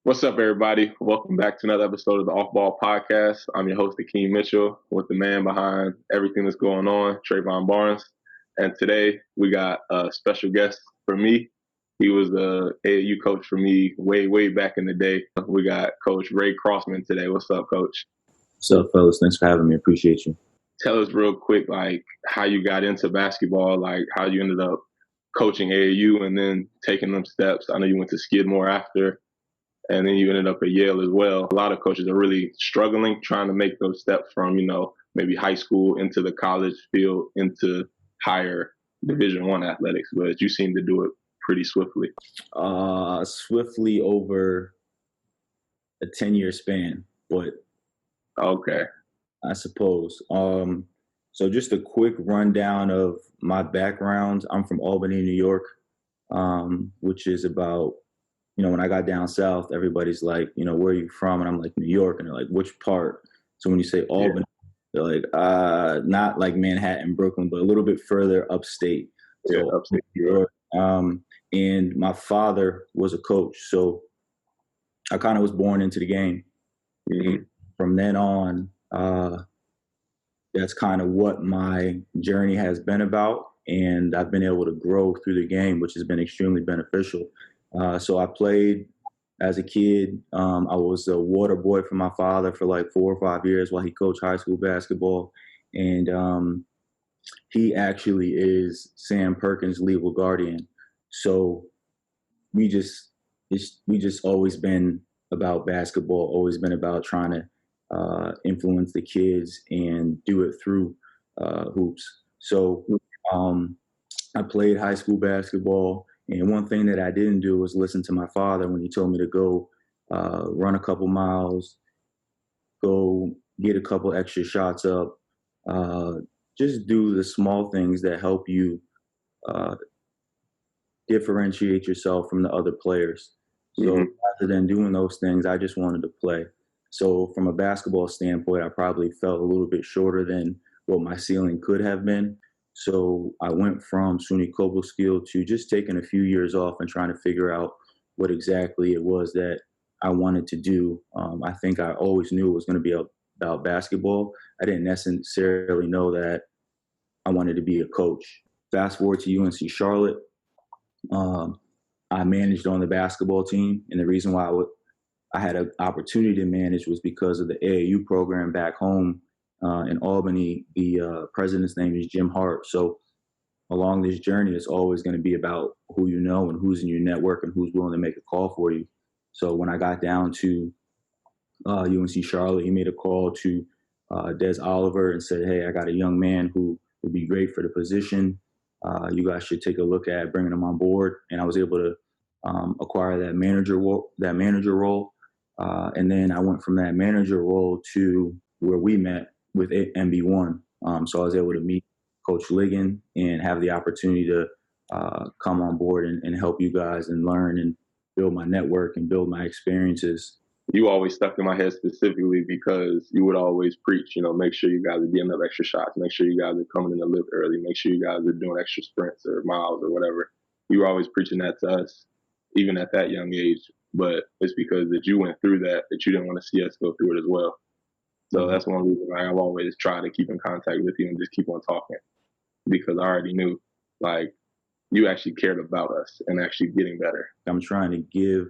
What's up, everybody? Welcome back to another episode of the OffBall podcast. I'm your host, Akeem Mitchell, with the man behind everything that's going on, Trayvon Barnes. And today we got a special guest for me. He was the AAU coach for me way back in the day. We got Coach Rey Crossman today. What's up, Coach? What's up, fellas? Thanks for having me. Appreciate you. Tell us real quick, how you got into basketball, how you ended up coaching AAU and then taking them steps. I know you went to Skidmore after. And then you ended up at Yale as well. A lot of coaches are really struggling trying to make those steps from, maybe high school into the college field, into higher Division I athletics. But you seem to do it pretty swiftly. Swiftly over a 10-year span, but okay, I suppose. So just a quick rundown of my background. I'm from Albany, New York, which is about, when I got down south, everybody's like, where are you from? And I'm like, New York. And they're like, which part? So when you say Albany, they're like, not like Manhattan, Brooklyn, but a little bit further upstate. So upstate New York. And my father was a coach. So I kind of was born into the game. Mm-hmm. From then on, that's kind of what my journey has been about. And I've been able to grow through the game, which has been extremely beneficial. So I played as a kid. I was a water boy for my father for like 4 or 5 years while he coached high school basketball. And he actually is Sam Perkins' legal guardian. So we just always been about basketball, always been about trying to influence the kids and do it through hoops. So I played high school basketball. And one thing that I didn't do was listen to my father when he told me to go run a couple miles, go get a couple extra shots up, just do the small things that help you differentiate yourself from the other players. So rather than doing those things, I just wanted to play. So from a basketball standpoint, I probably felt a little bit shorter than what my ceiling could have been. So I went from SUNY Cobleskill to just taking a few years off and trying to figure out what exactly it was that I wanted to do. I think I always knew it was going to be about basketball. I didn't necessarily know that I wanted to be a coach. Fast forward to UNC Charlotte. I managed on the basketball team. And the reason why I had an opportunity to manage was because of the AAU program back home. In Albany, the president's name is Jim Hart. So along this journey, it's always going to be about who you know and who's in your network and who's willing to make a call for you. So when I got down to UNC Charlotte, he made a call to Des Oliver and said, hey, I got a young man who would be great for the position. You guys should take a look at bringing him on board. And I was able to acquire that manager role. And then I went from that manager role to where we met with MB1. So I was able to meet Coach Ligon and have the opportunity to come on board and help you guys and learn and build my network and build my experiences. You always stuck in my head specifically because you would always preach, make sure you guys are getting up extra shots, make sure you guys are coming in the lift early, make sure you guys are doing extra sprints or miles or whatever. You were always preaching that to us, even at that young age. But it's because that you went through that you didn't want to see us go through it as well. So that's one reason why I've always tried to keep in contact with you and just keep on talking, because I already knew you actually cared about us and actually getting better. I'm trying to give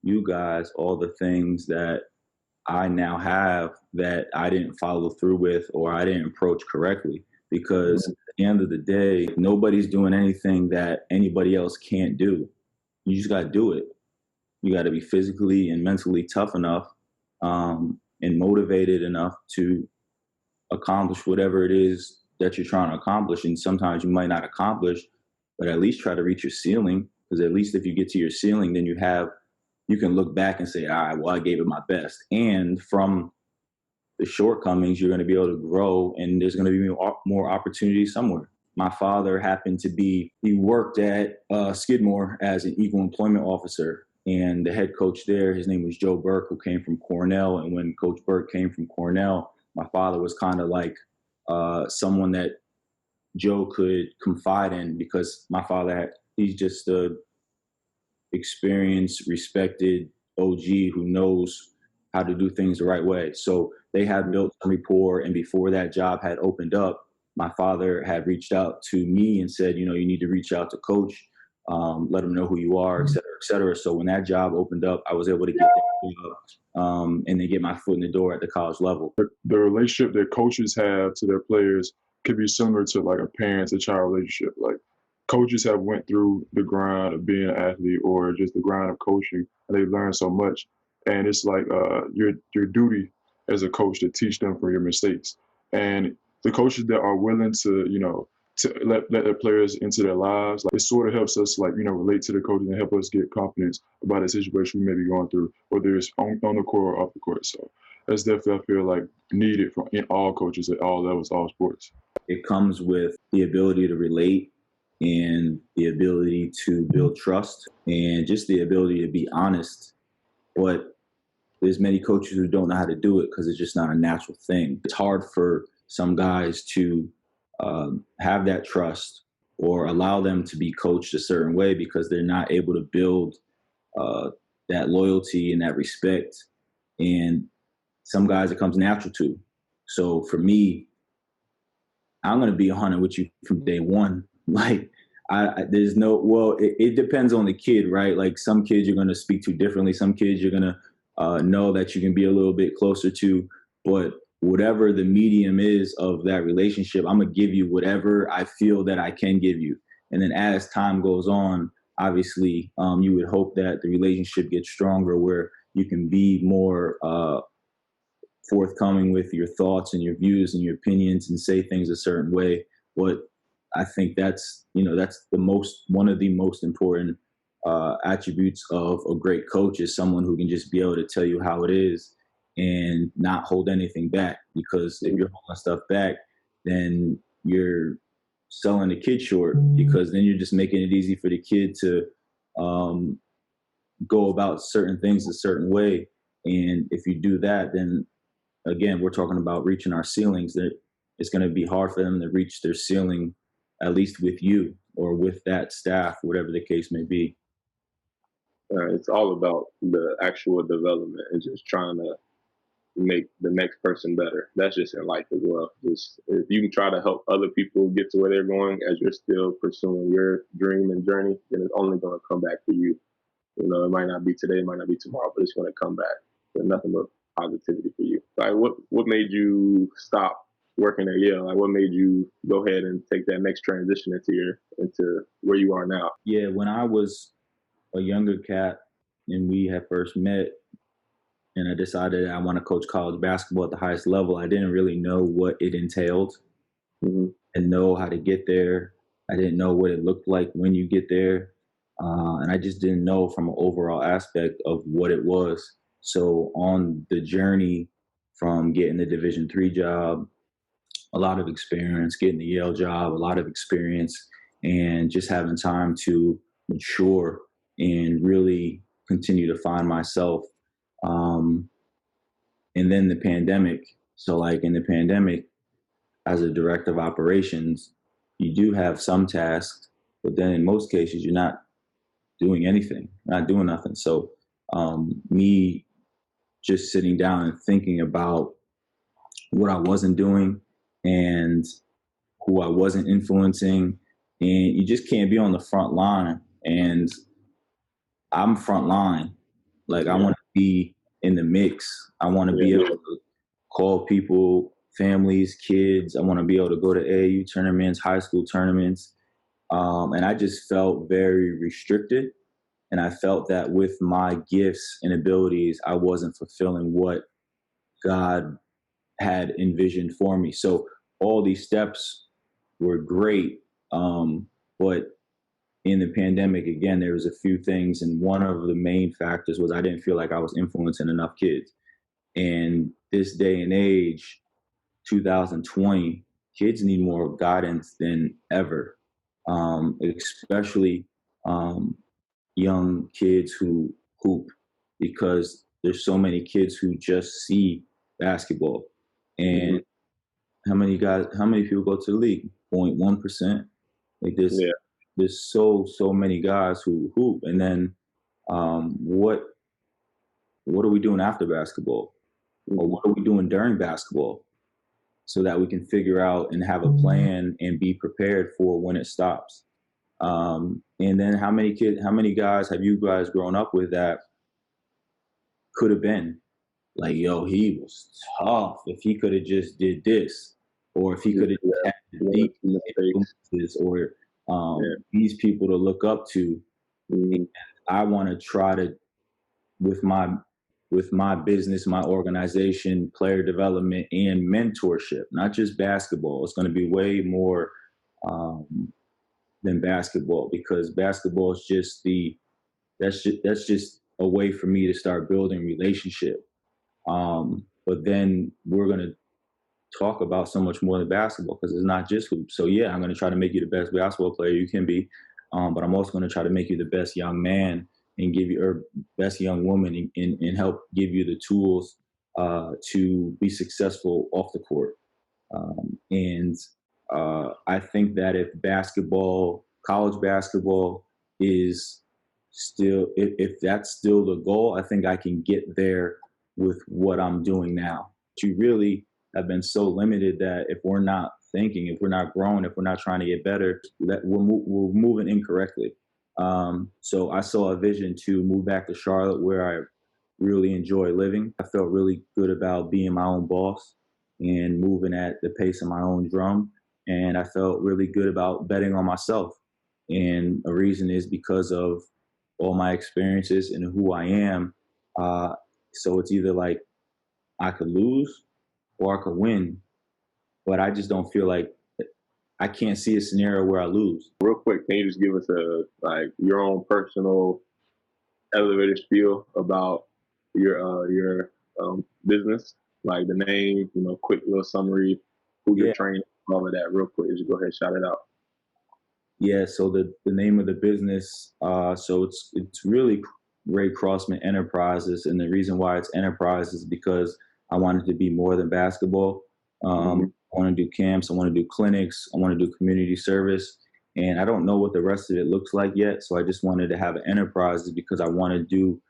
you guys all the things that I now have that I didn't follow through with or I didn't approach correctly, because at the end of the day, nobody's doing anything that anybody else can't do. You just got to do it. You got to be physically and mentally tough enough and motivated enough to accomplish whatever it is that you're trying to accomplish. And sometimes you might not accomplish, but at least try to reach your ceiling, because at least if you get to your ceiling, then you can look back and say, all right, well, I gave it my best. And from the shortcomings, you're going to be able to grow, and there's going to be more opportunities somewhere. My father happened to he worked at Skidmore as an equal employment officer. And the head coach there, his name was Joe Burke, who came from Cornell. And when Coach Burke came from Cornell, my father was kind of like someone that Joe could confide in, because my father he's just a experienced, respected, OG who knows how to do things the right way. So they had built some rapport. And before that job had opened up, my father had reached out to me and said, you know, you need to reach out to coach, let them know who you are, et cetera, et cetera. So when that job opened up, I was able to get that job, and then get my foot in the door at the college level. The relationship that coaches have to their players could be similar to like a parent to child relationship. Like coaches have went through the grind of being an athlete or just the grind of coaching, and they've learned so much. And it's like your duty as a coach to teach them from your mistakes. And the coaches that are willing to, you know, to let their players into their lives, like it sort of helps us, like, you know, relate to the coaches and help us get confidence about a situation we may be going through, whether it's on the court or off the court. So that's definitely, I feel like, needed in all coaches at all levels, all sports. It comes with the ability to relate and the ability to build trust and just the ability to be honest. But there's many coaches who don't know how to do it because it's just not a natural thing. It's hard for some guys to have that trust or allow them to be coached a certain way because they're not able to build that loyalty and that respect. And some guys it comes natural to. So for me, I'm going to be 100 with you from day one. Like, there's no, well, it depends on the kid, right? Like some kids you're going to speak to differently. Some kids you're going to know that you can be a little bit closer to. But whatever the medium is of that relationship, I'm going to give you whatever I feel that I can give you. And then as time goes on, obviously, you would hope that the relationship gets stronger where you can be more forthcoming with your thoughts and your views and your opinions and say things a certain way. But I think that's, you know, that's one of the most important attributes of a great coach is someone who can just be able to tell you how it is and not hold anything back. Because if you're holding stuff back, then you're selling the kid short, because then you're just making it easy for the kid to go about certain things a certain way. And if you do that, then again, we're talking about reaching our ceilings. That it's going to be hard for them to reach their ceiling, at least with you or with that staff, whatever the case may be. It's all about the actual development and just trying to make the next person better. That's just in life as well. Just if you can try to help other people get to where they're going as you're still pursuing your dream and journey, then it's only going to come back to you. You know, it might not be today, it might not be tomorrow, but it's going to come back. There's nothing but positivity for you. Like, what made you stop working at Yale? Like, what made you go ahead and take that next transition into where you are now? Yeah, when I was a younger cat and we had first met, and I decided I want to coach college basketball at the highest level, I didn't really know what it entailed and know how to get there. I didn't know what it looked like when you get there. And I just didn't know from an overall aspect of what it was. So on the journey from getting the Division III job, a lot of experience, getting the Yale job, a lot of experience, and just having time to mature and really continue to find myself. And then the pandemic. So like in the pandemic, as a director of operations, you do have some tasks, but then in most cases, you're not doing anything, not doing nothing. So me just sitting down and thinking about what I wasn't doing and who I wasn't influencing, and you just can't be on the front line. And I'm front line. Like I want to be in the mix. I want to be able to call people, families, kids. I want to be able to go to AAU tournaments, high school tournaments. And I just felt very restricted. And I felt that with my gifts and abilities, I wasn't fulfilling what God had envisioned for me. So all these steps were great. But in the pandemic, again, there was a few things. And one of the main factors was I didn't feel like I was influencing enough kids. And this day and age, 2020, kids need more guidance than ever, especially young kids who hoop, because there's so many kids who just see basketball. And how many people go to the league? 0.1%. Like there's so many guys who hoop. And then what what are we doing after basketball? Or what are we doing during basketball? So that we can figure out and have a plan and be prepared for when it stops. And then how many guys have you guys grown up with that could have been like, yo, he was tough if he could have just did this, or if he could have had these influences, or these people to look up to. And I want to try to, with my business, my organization, player development, and mentorship, not just basketball. It's going to be way more than basketball, because basketball is just that's just a way for me to start building relationship. But then we're going to talk about so much more than basketball, because it's not just hoops. So yeah, I'm going to try to make you the best basketball player you can be, but I'm also going to try to make you the best young man and give you, or best young woman, and help give you the tools to be successful off the court. And I think that if college basketball is still, if that's still the goal, I think I can get there with what I'm doing now. You really have been so limited that if we're not thinking, if we're not growing, if we're not trying to get better, that we're moving incorrectly. So I saw a vision to move back to Charlotte, where I really enjoy living. I felt really good about being my own boss and moving at the pace of my own drum. And I felt really good about betting on myself. And a reason is because of all my experiences and who I am. So it's either like I could lose or I could win, but I just don't feel like, I can't see a scenario where I lose. Real quick, can you just give us your own personal elevator spiel about your business, like the name, quick little summary, who you're training, all of that, real quick. Just go ahead, shout it out. Yeah. So the name of the business, so it's really Rey Crossman Enterprises, and the reason why it's enterprise is because I wanted to be more than basketball. I want to do camps. I want to do clinics. I want to do community service. And I don't know what the rest of it looks like yet. So I just wanted to have an enterprise, because I want to do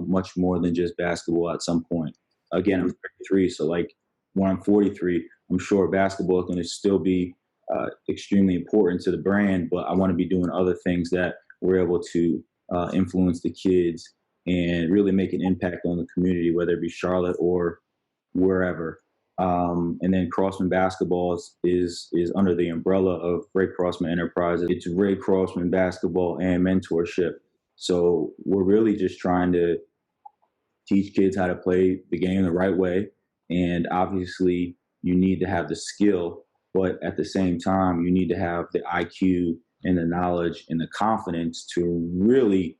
much more than just basketball at some point. Again, I'm 33. So like when I'm 43, I'm sure basketball is going to still be extremely important to the brand, but I want to be doing other things that we're able to influence the kids and really make an impact on the community, whether it be Charlotte or wherever. And then Crossman Basketball is under the umbrella of Rey Crossman Enterprises. It's Rey Crossman Basketball and Mentorship. So we're really just trying to teach kids how to play the game the right way. And obviously you need to have the skill, but at the same time, you need to have the IQ and the knowledge and the confidence to really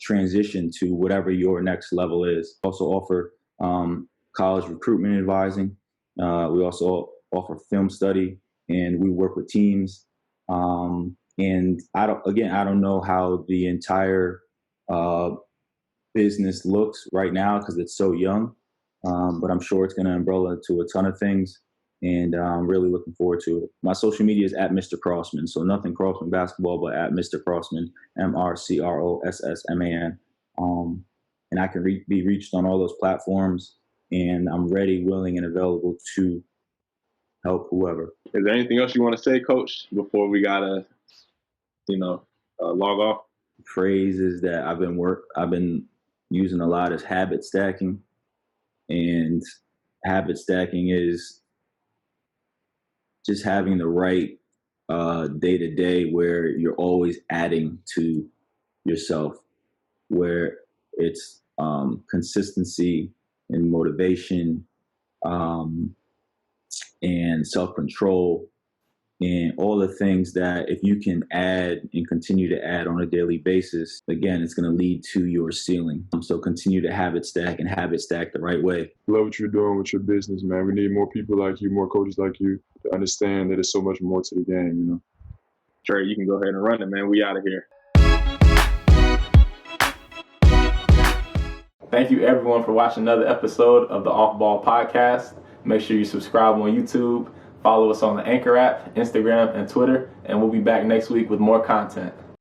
transition to whatever your next level is. Also offer college recruitment advising. We also offer film study, and we work with teams. And I don't know how the entire business looks right now because it's so young, but I'm sure it's going to umbrella to a ton of things, and I'm really looking forward to it. My social media is at Mr. Crossman, so nothing Crossman Basketball, but at Mr. Crossman, MrCrossman. And I can be reached on all those platforms, and I'm ready, willing, and available to help whoever. Is there anything else you want to say, Coach, before we gotta, log off? Phrases that I've been using a lot is habit stacking, and habit stacking is just having the right day-to-day where you're always adding to yourself, where it's consistency and motivation and self-control and all the things that if you can add and continue to add on a daily basis, again, it's going to lead to your ceiling. So continue to habit stack and habit stack the right way. Love what you're doing with your business, man. We need more people like you, more coaches like you to understand that there's so much more to the game, Trey, you can go ahead and run it, man. We out of here. Thank you, everyone, for watching another episode of the OffBall podcast. Make sure you subscribe on YouTube, follow us on the Anchor app, Instagram, and Twitter, and we'll be back next week with more content.